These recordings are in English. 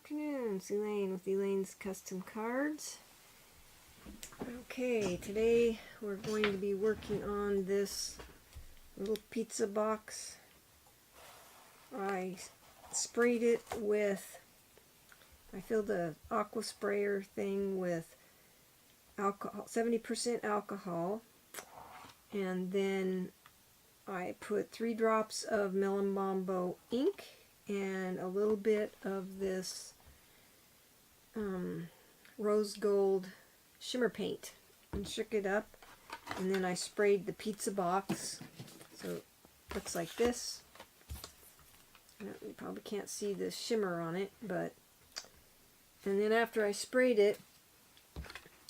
afternoon, it's Elaine with Elaine's Custom Cards. Okay, today we're going to be working on this little pizza box. I sprayed it with, I filled the aqua sprayer thing with alcohol, 70% alcohol, and then I put 3 drops of Melon Mambo ink and a little bit of this rose gold shimmer paint and shook it up, and then I sprayed the pizza box so it looks like this. You probably can't see the shimmer on it, but and then after I sprayed it,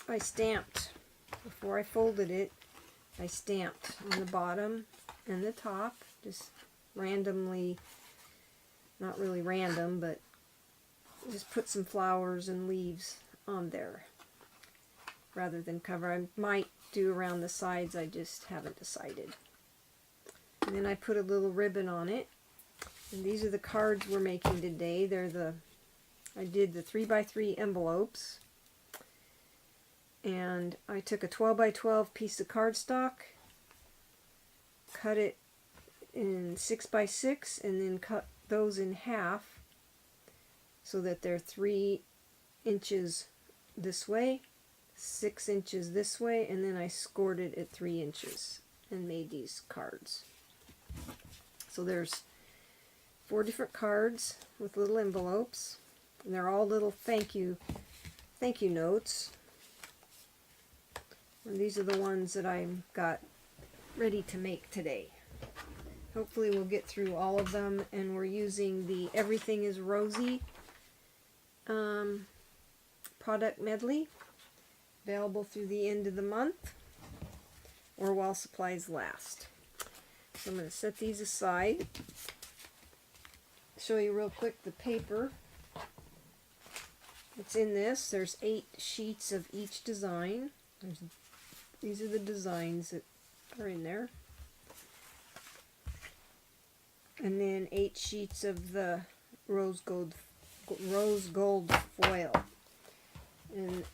I stamped. Before I folded it, I stamped on the bottom and the top, just randomly, not really random, but just put some flowers and leaves on there rather than cover. I might do around the sides, I just haven't decided. And then I put a little ribbon on it. And these are the cards we're making today. I did the 3x3 envelopes. And I took a 12x12 piece of cardstock, cut it in 6x6, and then cut those in half so that they're 3 inches this way, 6 inches this way, and then I scored it at 3 inches and made these cards. So there's 4 different cards with little envelopes, and they're all little thank you notes. And these are the ones that I've got ready to make today. Hopefully we'll get through all of them, and we're using the Everything is Rosy product medley, available through the end of the month or while supplies last. So I'm going to set these aside, show you real quick the paper that's in this. There's 8 sheets of each design. These are the designs that are in there. And then 8 sheets of the rose gold foil. And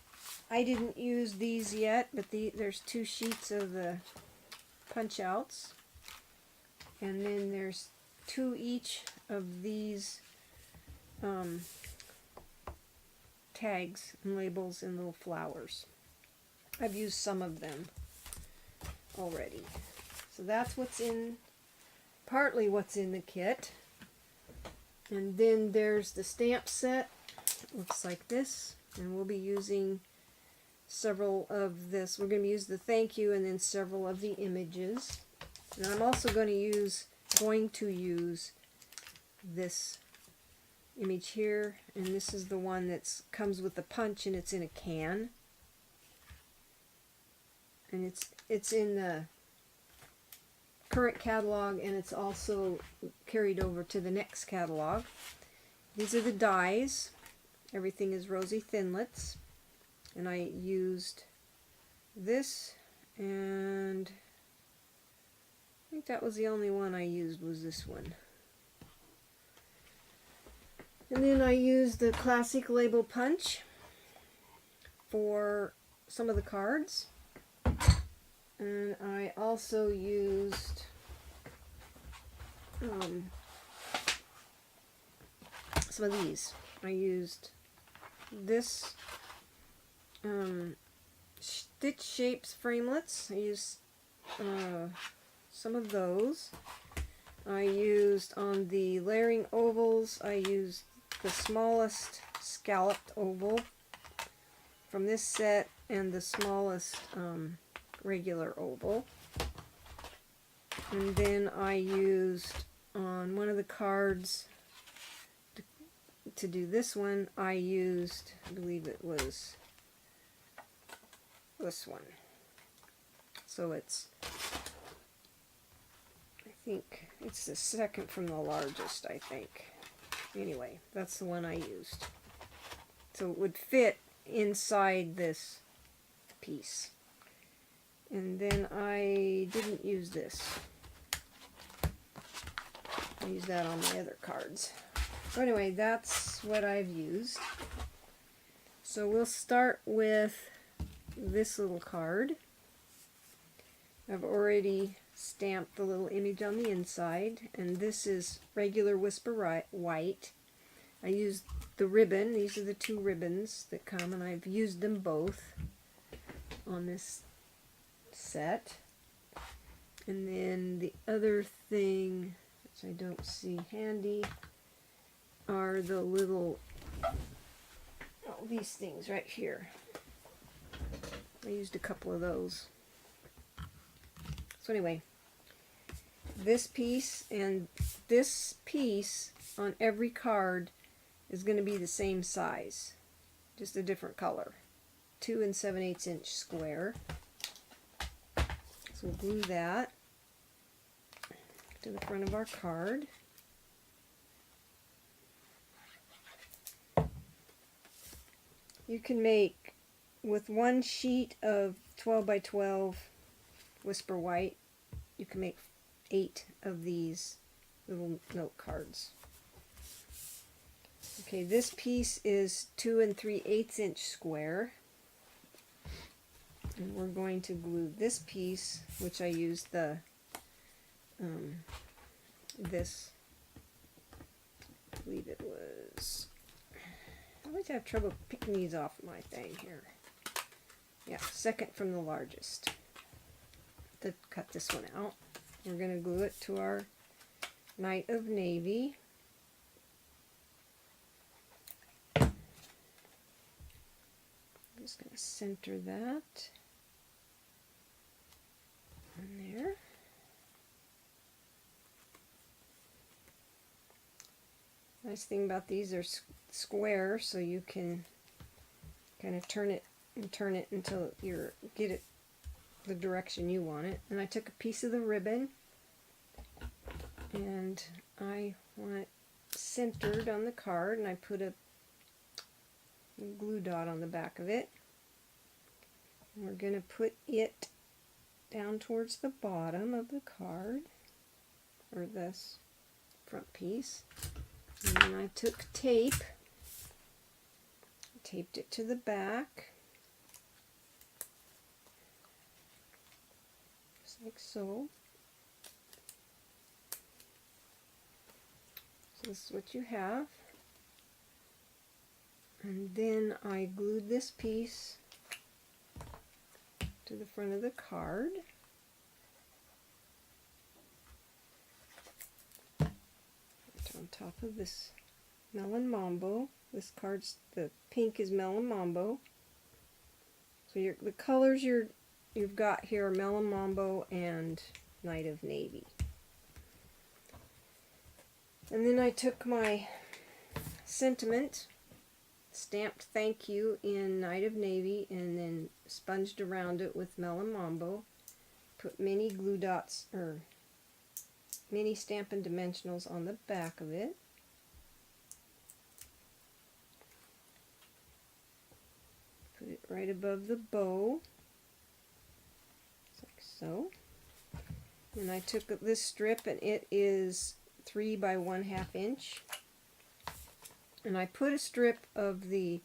I didn't use these yet, but there's 2 sheets of the punch outs. And then there's 2 each of these tags and labels and little flowers. I've used some of them already. So that's partly what's in the kit. And then there's the stamp set. It looks like this. And we'll be using several of this. We're going to use the thank you and then several of the images. And I'm also going to use this image here. And this is the one that comes with the punch, and it's in a can. And it's in the current catalog, and it's also carried over to the next catalog. These are the dies. Everything is Rosy Thinlits, and I used this, and I think that was the only one I used, was this one. And then I used the classic label punch for some of the cards. And I also used some of these. I used this Stitch Shapes framelets. I used some of those. I used on the layering ovals, I used the smallest scalloped oval from this set and the smallest regular oval. And then I used on one of the cards to do this one, I used, I believe it was this one. So I think it's the second from the largest, I think. Anyway, that's the one I used. So it would fit inside this piece. And then I didn't use this. I used that on my other cards. So anyway, that's that's what I've used. So we'll start with this little card. I've already stamped the little image on the inside, and this is regular Whisper White. I used the ribbon. These are the two ribbons that come, and I've used them both on this set. And then the other thing, which I don't see handy, are the little, these things right here. I used a couple of those. So anyway, this piece and this piece on every card is going to be the same size, just a different color. 2 7/8 inch square. So we'll glue that to the front of our card. You can make, with one sheet of 12 by 12 Whisper White, you can make 8 of these little note cards. Okay, this piece is 2 3/8 inch square. And we're going to glue this piece, which I used the this, I believe it was, I always have trouble picking these off my thing here. Yeah, second from the largest. To cut this one out. We're going to glue it to our Night of Navy. I'm just going to center that in there. Nice thing about these are square, so you can kind of turn it until you get it the direction you want it. And I took a piece of the ribbon and I want it centered on the card, and I put a glue dot on the back of it. And we're going to put it down towards the bottom of the card, or this front piece. And then I took tape, taped it to the back, just like so. So this is what you have. And then I glued this piece to the front of the card. On top of this Melon Mambo. This card's, the pink is Melon Mambo. So the colors you've got here are Melon Mambo and Night of Navy. And then I took my sentiment, stamped thank you in Night of Navy, and then sponged around it with Melon Mambo. Put mini glue dots, or mini Stampin' Dimensionals on the back of it. Put it right above the bow, just like so. And I took this strip, and it is 3 by 1/2 inch. And I put a strip of the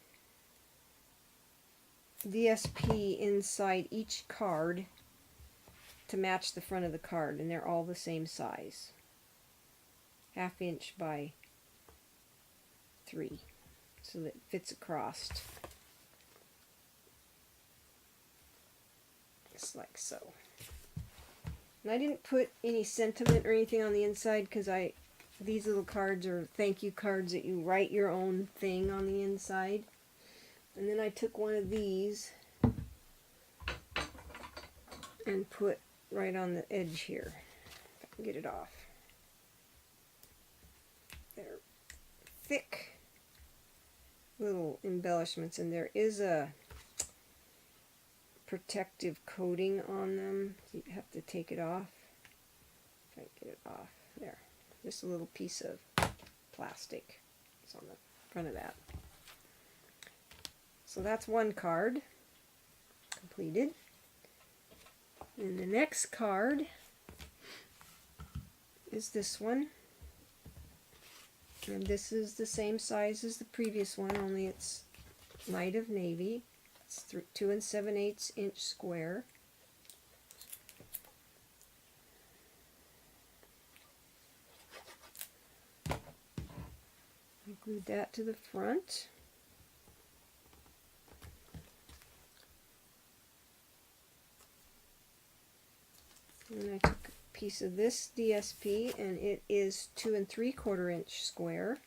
DSP inside each card to match the front of the card, and they're all the same size, 1/2 inch by 3, so that it fits across, just like so. And I didn't put any sentiment or anything on the inside because these little cards are thank you cards that you write your own thing on the inside. And then I took one of these and put right on the edge here, if I can get it off. They're thick little embellishments, and there is a protective coating on them, so you have to take it off. If I can get it off. There. Just a little piece of plastic is on the front of that. So that's one card completed. And the next card is this one. And this is the same size as the previous one, only it's light of navy. It's 2 7/8 inch square. I glued that to the front. And I took a piece of this DSP, and it is 2 3/4 inch square.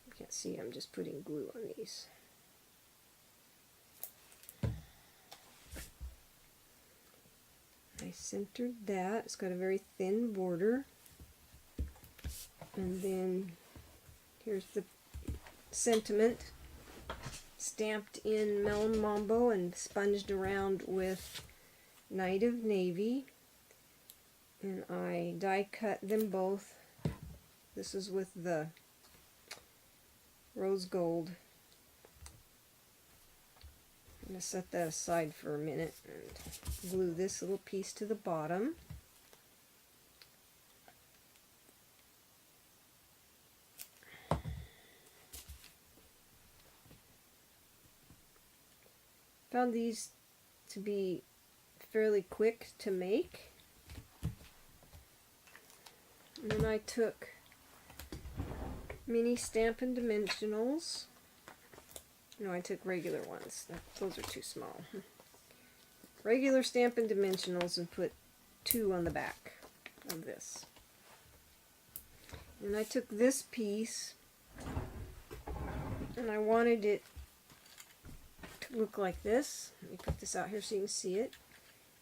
You can't see, I'm just putting glue on these. I centered that. It's got a very thin border. And then here's the sentiment stamped in Melon Mambo and sponged around with Night of Navy. And I die cut them both. This is with the rose gold. I'm going to set that aside for a minute and glue this little piece to the bottom. Found these to be fairly quick to make. And then I took mini Stampin' Dimensionals. No, I took regular ones. Those are too small. Regular Stampin' Dimensionals and put 2 on the back of this. And I took this piece and I wanted it to look like this. Let me put this out here so you can see it.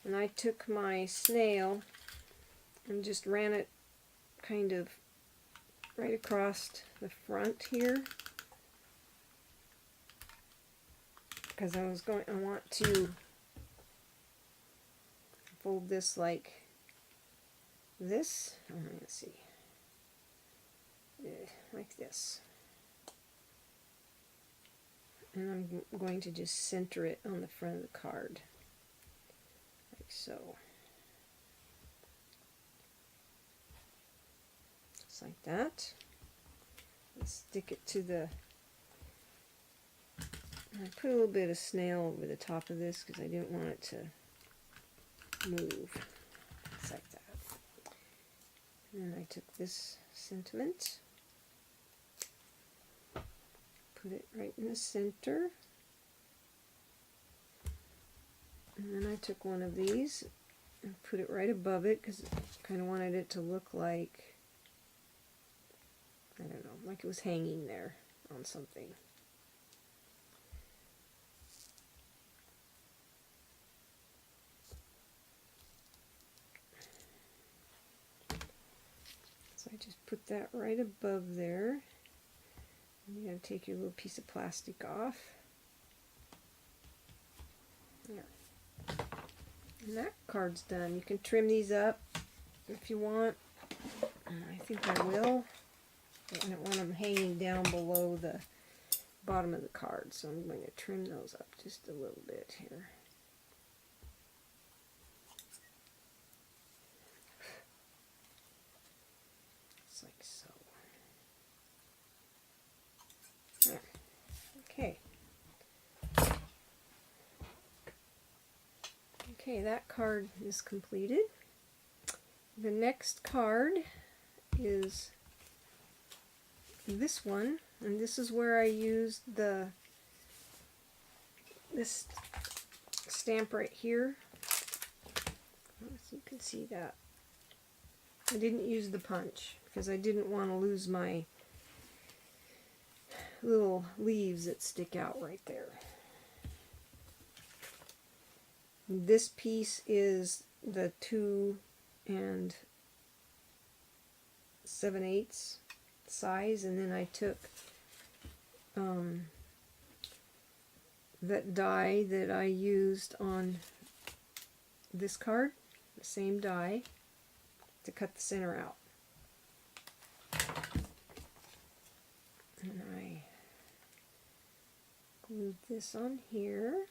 And I took my snail and just ran it kind of right across the front here, because I want to fold this like this. Oh, let's see, like this. And I'm going to just center it on the front of the card, like so. Just like that. And stick it to the... I put a little bit of snail over the top of this because I didn't want it to move. Just like that. And then I took this sentiment, put it right in the center, and then I took one of these and put it right above it because I kind of wanted it to look like, I don't know, like it was hanging there on something. So I just put that right above there. You gotta take your little piece of plastic off. There. And that card's done. You can trim these up if you want. I think I will. I don't want them hanging down below the bottom of the card, so I'm going to trim those up just a little bit here. Just like so. There. Okay. Okay, that card is completed. The next card is this one, and this is where I used this stamp right here. So you can see that. I didn't use the punch because I didn't want to lose my little leaves that stick out right there. This piece is the 2 7/8 size, and then I took that die that I used on this card, the same die, to cut the center out. And I glued this on here.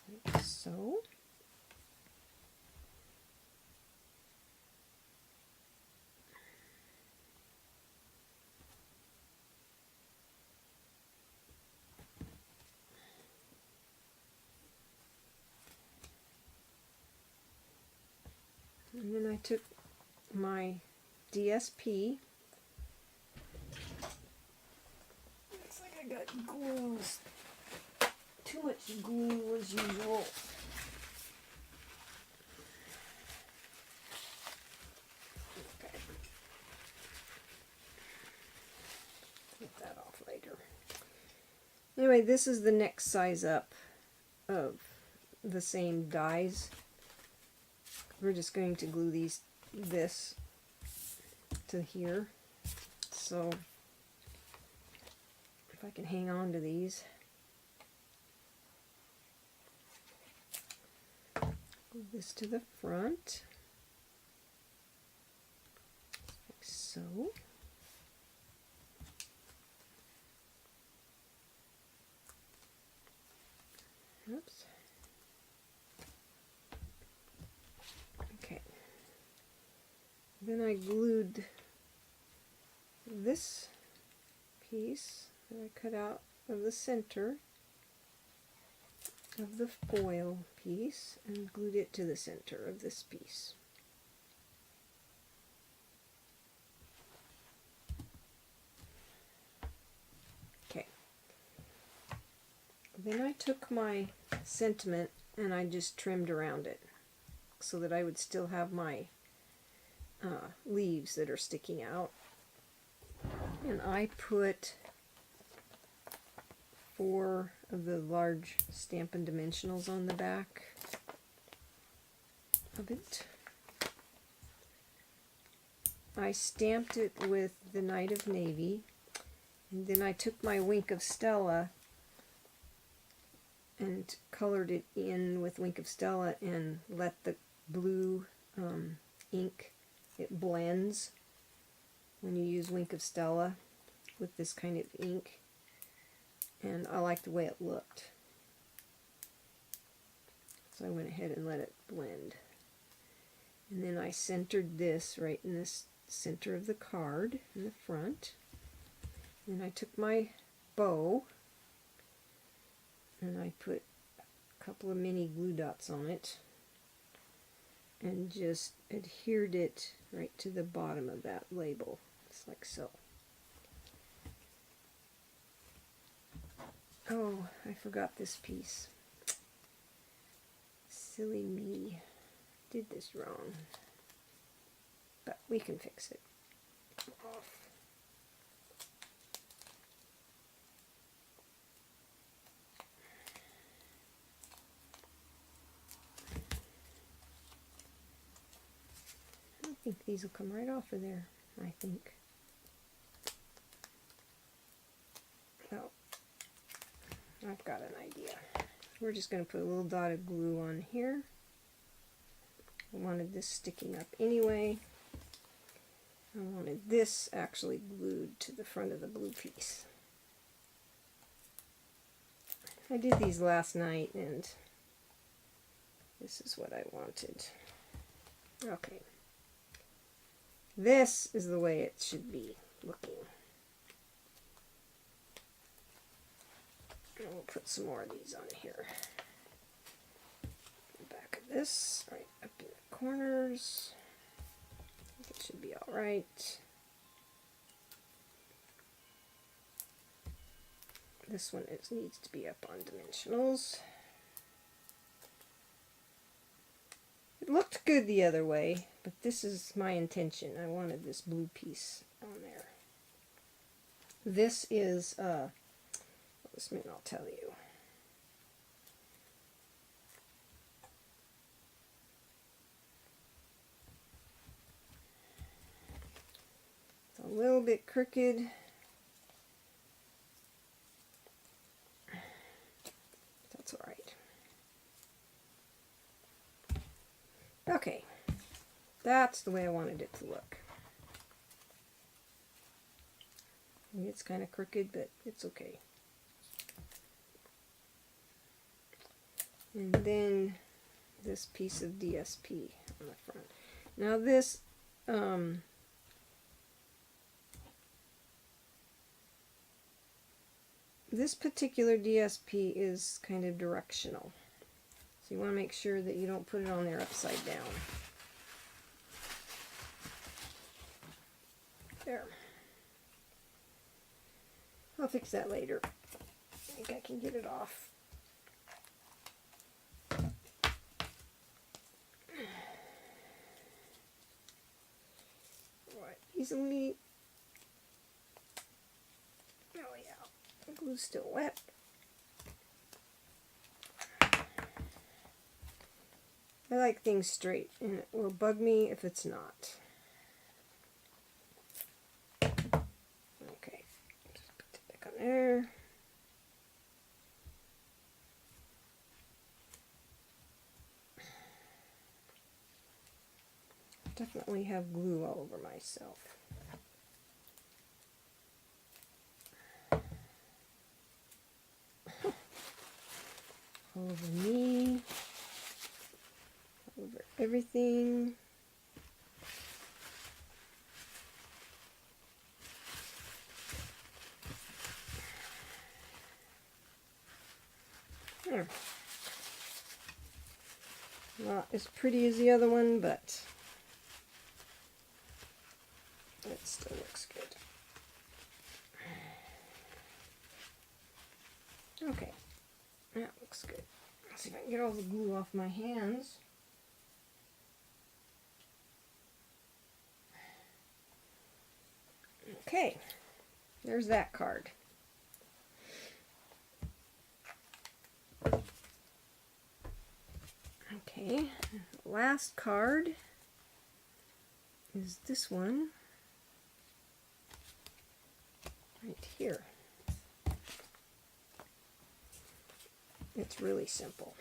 Like And then I took my DSP. Looks like I got glue. Too much glue as usual. Okay. Get that off later. Anyway, this is the next size up of the same dies. We're just going to glue this to here. So if I can hang on to these. Glue this to the front. Like so. Oops. Okay. Then I glued this piece that I cut out of the center of the foil piece and glued it to the center of this piece. Okay. Then I took my sentiment and I just trimmed around it so that I would still have my leaves that are sticking out. And I put 4 of the large Stampin' dimensionals on the back of it. I stamped it with the Night of Navy, and then I took my Wink of Stella and colored it in with Wink of Stella and let the blue ink, it blends when you use Wink of Stella with this kind of ink, and I like the way it looked, so I went ahead and let it blend. And then I centered this right in this center of the card in the front. Then I took my bow and I put a couple of mini glue dots on it and just adhered it right to the bottom of that label, just like so. Oh, I forgot this piece. Silly me. Did this wrong. But we can fix it. Off. I think these will come right off of there, I think. Oh, I've got an idea. We're just going to put a little dot of glue on here. I wanted this sticking up anyway. I wanted this actually glued to the front of the blue piece. I did these last night and this is what I wanted. Okay. This is the way it should be looking. And we'll put some more of these on here. The back of this, right up in the corners. I think it should be all right. This one needs to be up on dimensionals. It looked good the other way, but this is my intention. I wanted this blue piece on there. This is, this mean I'll tell you. It's a little bit crooked. That's all right. Okay, that's the way I wanted it to look. It's kind of crooked, but it's okay. And then this piece of DSP on the front. Now this, this particular DSP is kind of directional. So you want to make sure that you don't put it on there upside down. There. I'll fix that later. I think I can get it off. Right, easily. Oh yeah, the glue's still wet. I like things straight, and it will bug me if it's not. Okay, just put it back on there. Definitely have glue all over myself. All over me. All over everything. There. Not as pretty as the other one, but it still looks good. Okay, that looks good. Let's see if I can get all the glue off my hands. Okay, there's that card. Okay, last card is this one right here. It's really simple.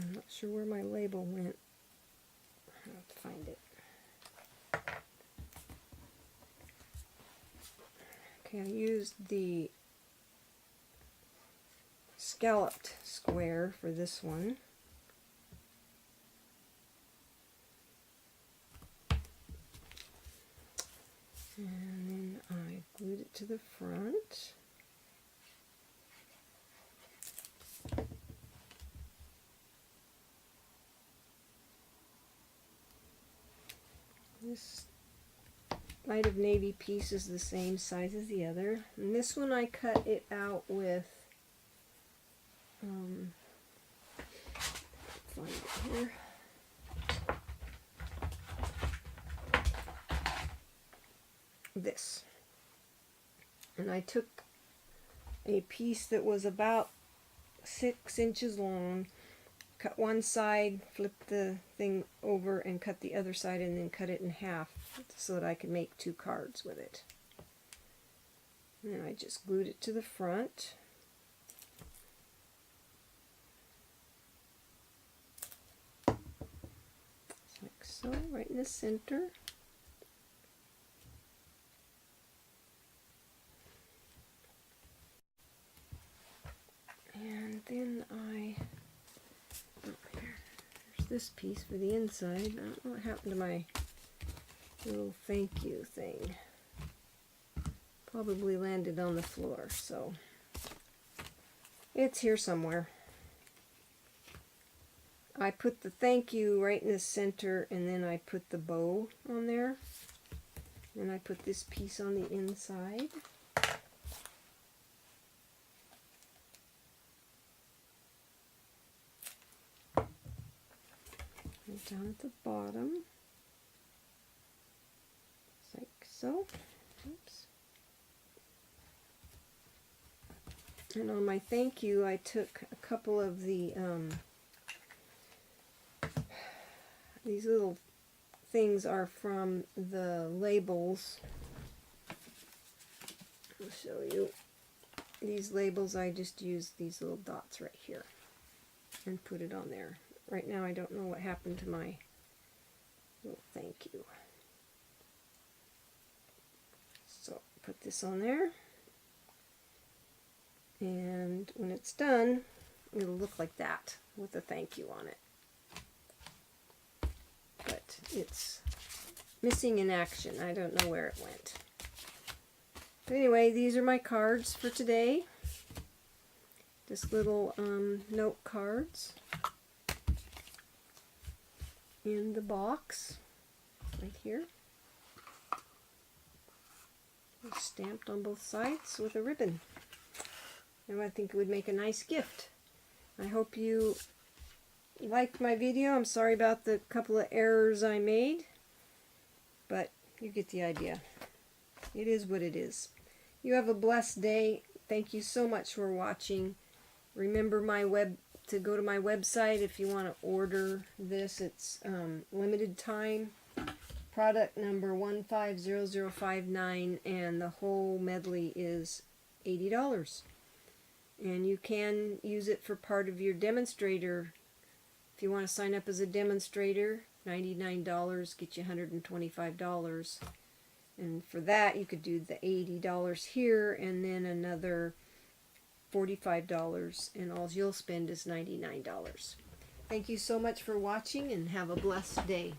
I'm not sure where my label went. I'll have to find it. Okay, I used the scalloped square for this one. And then I glued it to the front. This light of navy piece is the same size as the other. And this one I cut it out with find it here. This. And I took a piece that was about 6 inches long, cut one side, flipped the thing over and cut the other side, and then cut it in half so that I could make 2 cards with it. And then I just glued it to the front. Like so, right in the center. And then there's this piece for the inside. I don't know what happened to my little thank you thing. Probably landed on the floor, so it's here somewhere. I put the thank you right in the center, and then I put the bow on there. And I put this piece on the inside. And down at the bottom, just like so. Oops. And on my thank you, I took a couple of the these little things are from the labels. I'll show you. These labels, I just used these little dots right here and put it on there. Right now I don't know what happened to my little thank you. So put this on there. And when it's done, it'll look like that with a thank you on it. But it's missing in action. I don't know where it went. But anyway, these are my cards for today. Just little note cards in the box. right here. It's stamped on both sides with a ribbon. And I think it would make a nice gift. I hope you liked my video. I'm sorry about the couple of errors I made, but you get the idea. It is what it is. You have a blessed day. Thank you so much for watching. Remember to go to my website if you want to order this. It's limited time. Product number 150059, and the whole medley is $80. And you can use it for part of your demonstrator. If you want to sign up as a demonstrator, $99 get you $125. And for that, you could do the $80 here and then another $45, and all you'll spend is $99. Thank you so much for watching, and have a blessed day.